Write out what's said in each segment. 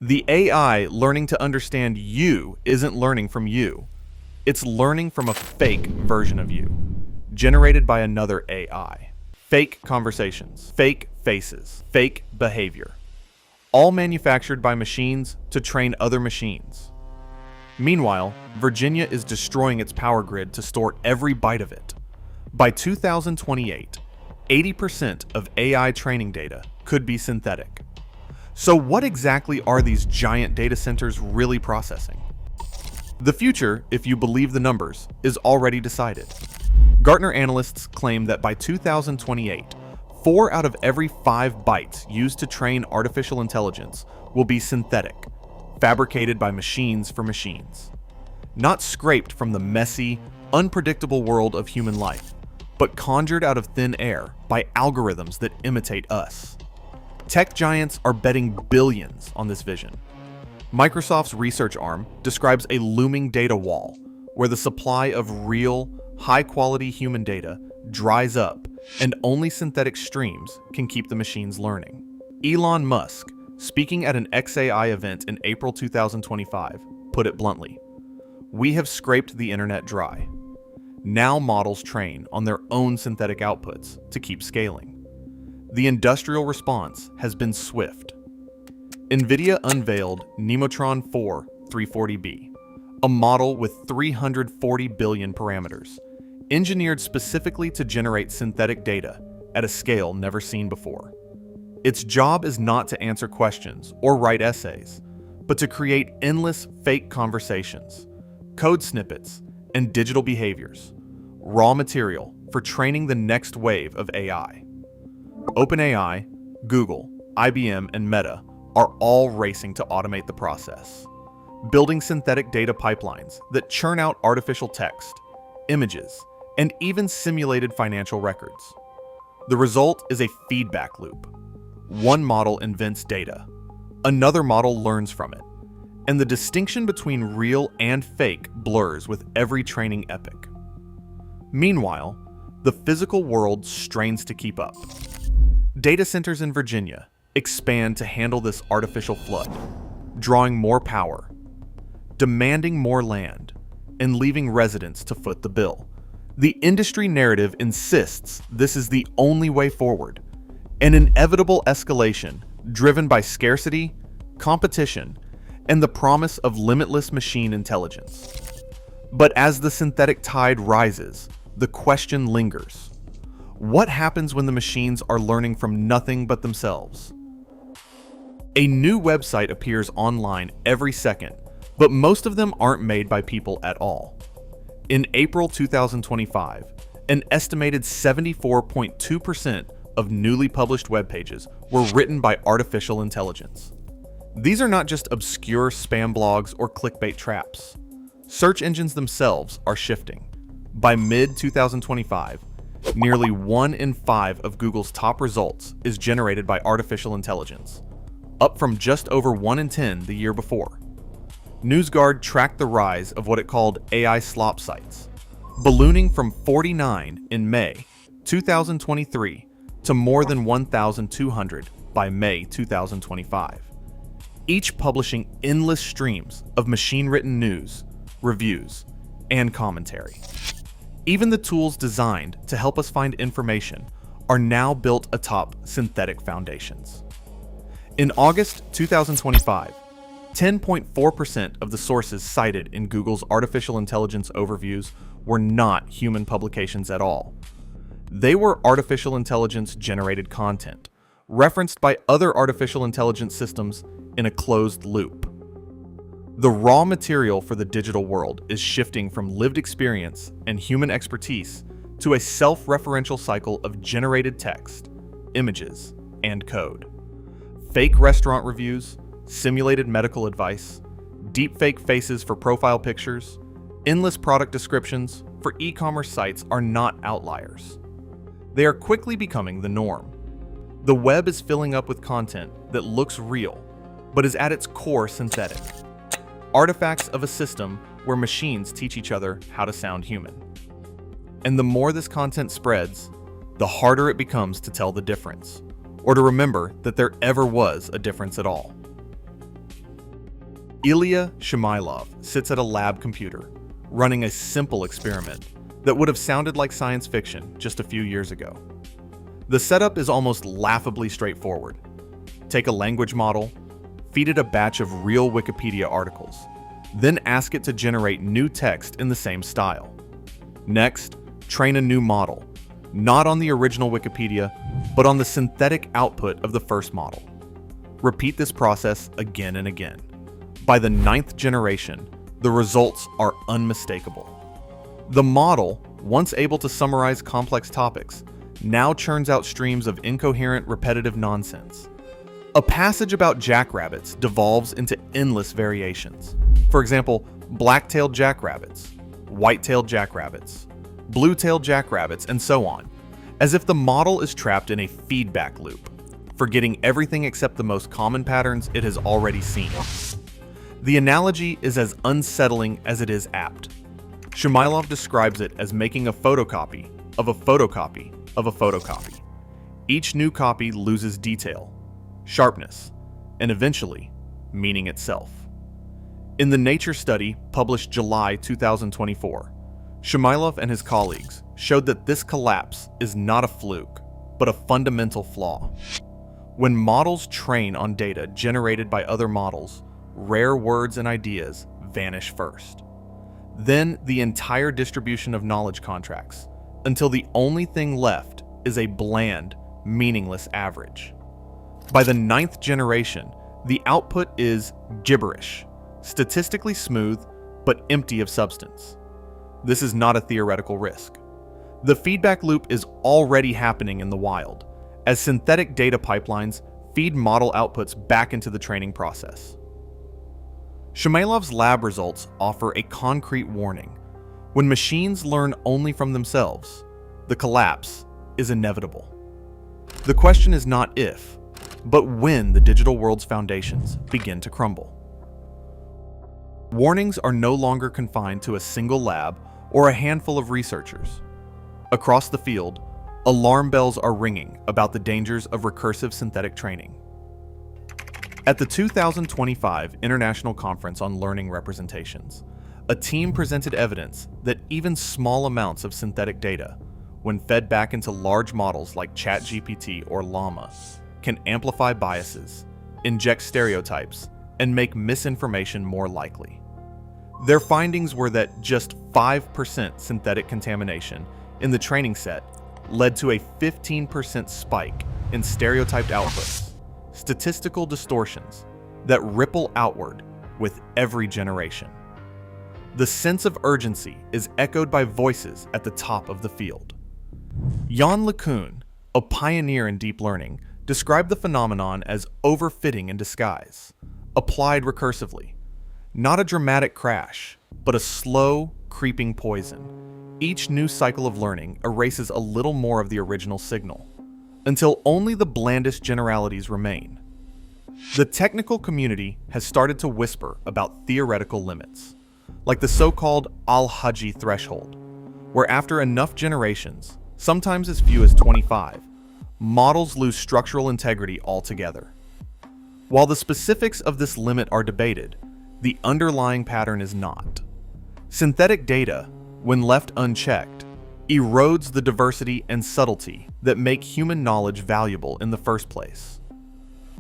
The AI learning to understand you isn't learning from you. It's learning from a fake version of you, generated by another AI. Fake conversations, fake faces, fake behavior, all manufactured by machines to train other machines. Meanwhile, Virginia is destroying its power grid to store every byte of it. By 2028, 80% of AI training data could be synthetic. So what exactly are these giant data centers really processing? The future, if you believe the numbers, is already decided. Gartner analysts claim that by 2028, 4 out of every 5 bytes used to train artificial intelligence will be synthetic, fabricated by machines for machines. Not scraped from the messy, unpredictable world of human life, but conjured out of thin air by algorithms that imitate us. Tech giants are betting billions on this vision. Microsoft's research arm describes a looming data wall, where the supply of real, high-quality human data dries up and only synthetic streams can keep the machines learning. Elon Musk, speaking at an XAI event in April 2025, put it bluntly, "We have scraped the internet dry. Now models train on their own synthetic outputs to keep scaling." The industrial response has been swift. NVIDIA unveiled Nemotron 4 340B, a model with 340 billion parameters, engineered specifically to generate synthetic data at a scale never seen before. Its job is not to answer questions or write essays, but to create endless fake conversations, code snippets, and digital behaviors, raw material for training the next wave of AI. OpenAI, Google, IBM, and Meta are all racing to automate the process, building synthetic data pipelines that churn out artificial text, images, and even simulated financial records. The result is a feedback loop. One model invents data, another model learns from it, and the distinction between real and fake blurs with every training epoch. Meanwhile, the physical world strains to keep up. Data centers in Virginia expand to handle this artificial flood, drawing more power, demanding more land, and leaving residents to foot the bill. The industry narrative insists this is the only way forward, an inevitable escalation driven by scarcity, competition, and the promise of limitless machine intelligence. But as the synthetic tide rises, the question lingers. What happens when the machines are learning from nothing but themselves? A new website appears online every second, but most of them aren't made by people at all. In April 2025, an estimated 74.2% of newly published web pages were written by artificial intelligence. These are not just obscure spam blogs or clickbait traps. Search engines themselves are shifting. By mid-2025, nearly 1 in 5 of Google's top results is generated by artificial intelligence, up from just over 1 in 10 the year before. NewsGuard tracked the rise of what it called AI slop sites, ballooning from 49 in May 2023 to more than 1,200 by May 2025, each publishing endless streams of machine-written news, reviews, and commentary. Even the tools designed to help us find information are now built atop synthetic foundations. In August 2025, 10.4% of the sources cited in Google's artificial intelligence overviews were not human publications at all. They were artificial intelligence-generated content, referenced by other artificial intelligence systems in a closed loop. The raw material for the digital world is shifting from lived experience and human expertise to a self-referential cycle of generated text, images, and code. Fake restaurant reviews, simulated medical advice, deepfake faces for profile pictures, endless product descriptions for e-commerce sites are not outliers. They are quickly becoming the norm. The web is filling up with content that looks real, but is at its core synthetic. Artifacts of a system where machines teach each other how to sound human. And the more this content spreads, the harder it becomes to tell the difference, or to remember that there ever was a difference at all. Ilya Shumailov sits at a lab computer, running a simple experiment that would have sounded like science fiction just a few years ago. The setup is almost laughably straightforward. Take a language model, feed it a batch of real Wikipedia articles, then ask it to generate new text in the same style. Next, train a new model, not on the original Wikipedia, but on the synthetic output of the first model. Repeat this process again and again. By the 9th generation, the results are unmistakable. The model, once able to summarize complex topics, now churns out streams of incoherent, repetitive nonsense. A passage about jackrabbits devolves into endless variations. For example, black-tailed jackrabbits, white-tailed jackrabbits, blue-tailed jackrabbits, and so on, as if the model is trapped in a feedback loop, forgetting everything except the most common patterns it has already seen. The analogy is as unsettling as it is apt. Shumailov describes it as making a photocopy of a photocopy of a photocopy. Each new copy loses detail, sharpness, and eventually, meaning itself. In the Nature study published July 2024, Shumailov and his colleagues showed that this collapse is not a fluke, but a fundamental flaw. When models train on data generated by other models, rare words and ideas vanish first. Then the entire distribution of knowledge contracts, until the only thing left is a bland, meaningless average. By the 9th generation, the output is gibberish, statistically smooth, but empty of substance. This is not a theoretical risk. The feedback loop is already happening in the wild, as synthetic data pipelines feed model outputs back into the training process. Shumailov's lab results offer a concrete warning. When machines learn only from themselves, the collapse is inevitable. The question is not if, but when the digital world's foundations begin to crumble. Warnings are no longer confined to a single lab or a handful of researchers. Across the field, alarm bells are ringing about the dangers of recursive synthetic training. At the 2025 International Conference on Learning Representations, a team presented evidence that even small amounts of synthetic data, when fed back into large models like ChatGPT or Llama, can amplify biases, inject stereotypes, and make misinformation more likely. Their findings were that just 5% synthetic contamination in the training set led to a 15% spike in stereotyped outputs, statistical distortions that ripple outward with every generation. The sense of urgency is echoed by voices at the top of the field. Jan LeCun, a pioneer in deep learning, described the phenomenon as overfitting in disguise, applied recursively. Not a dramatic crash, but a slow, creeping poison. Each new cycle of learning erases a little more of the original signal, until only the blandest generalities remain. The technical community has started to whisper about theoretical limits, like the so-called Al-Haji threshold, where after enough generations, sometimes as few as 25, models lose structural integrity altogether. While the specifics of this limit are debated, the underlying pattern is not. Synthetic data, when left unchecked, erodes the diversity and subtlety that make human knowledge valuable in the first place.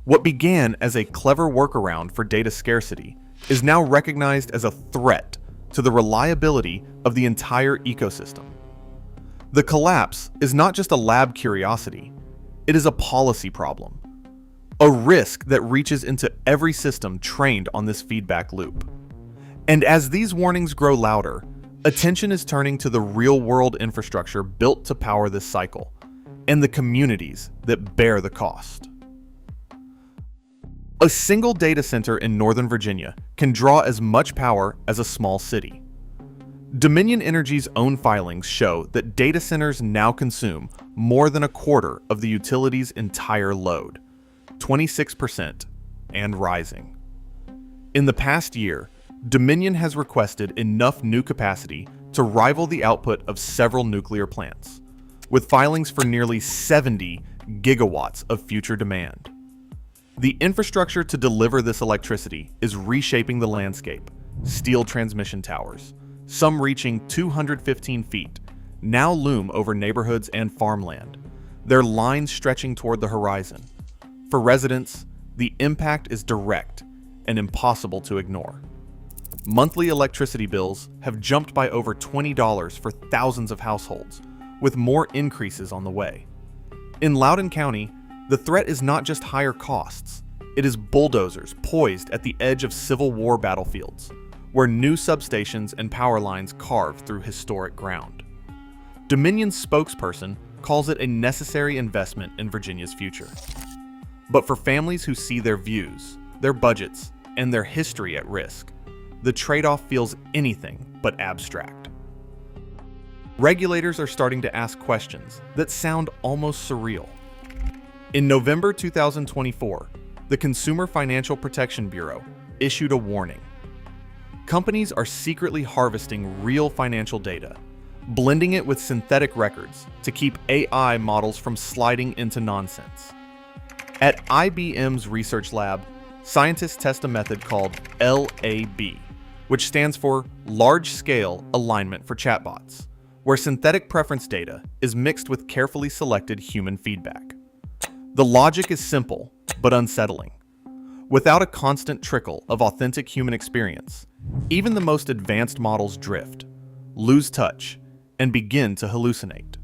What began as a clever workaround for data scarcity is now recognized as a threat to the reliability of the entire ecosystem. The collapse is not just a lab curiosity, it is a policy problem, a risk that reaches into every system trained on this feedback loop. And as these warnings grow louder, attention is turning to the real-world infrastructure built to power this cycle, and the communities that bear the cost. A single data center in Northern Virginia can draw as much power as a small city. Dominion Energy's own filings show that data centers now consume more than a quarter of the utility's entire load, 26%, and rising. In the past year, Dominion has requested enough new capacity to rival the output of several nuclear plants, with filings for nearly 70 gigawatts of future demand. The infrastructure to deliver this electricity is reshaping the landscape. Steel transmission towers, some reaching 215 feet, now loom over neighborhoods and farmland, their lines stretching toward the horizon. For residents, the impact is direct and impossible to ignore. Monthly electricity bills have jumped by over $20 for thousands of households, with more increases on the way. In Loudoun County, the threat is not just higher costs, it is bulldozers poised at the edge of Civil War battlefields, where new substations and power lines carve through historic ground. Dominion's spokesperson calls it a necessary investment in Virginia's future. But for families who see their views, their budgets, and their history at risk, the trade-off feels anything but abstract. Regulators are starting to ask questions that sound almost surreal. In November 2024, the Consumer Financial Protection Bureau issued a warning. Companies are secretly harvesting real financial data, blending it with synthetic records to keep AI models from sliding into nonsense. At IBM's research lab, scientists test a method called LAB, which stands for Large-Scale Alignment for Chatbots, where synthetic preference data is mixed with carefully selected human feedback. The logic is simple, but unsettling. Without a constant trickle of authentic human experience, even the most advanced models drift, lose touch, and begin to hallucinate.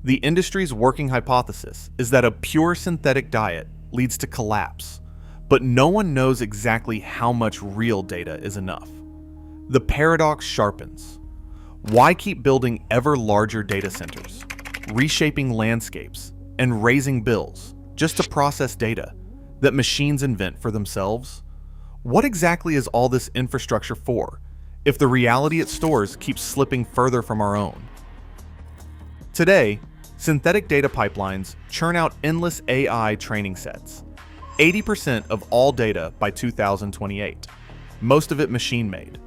The industry's working hypothesis is that a pure synthetic diet leads to collapse, but no one knows exactly how much real data is enough. The paradox sharpens. Why keep building ever larger data centers, reshaping landscapes, and raising bills just to process data that machines invent for themselves? What exactly is all this infrastructure for if the reality it stores keeps slipping further from our own? Today, synthetic data pipelines churn out endless AI training sets. 80% of all data by 2028, most of it machine-made.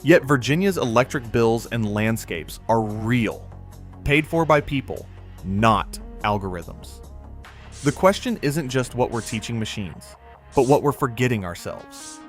Yet Virginia's electric bills and landscapes are real, paid for by people, not algorithms. The question isn't just what we're teaching machines, but what we're forgetting ourselves.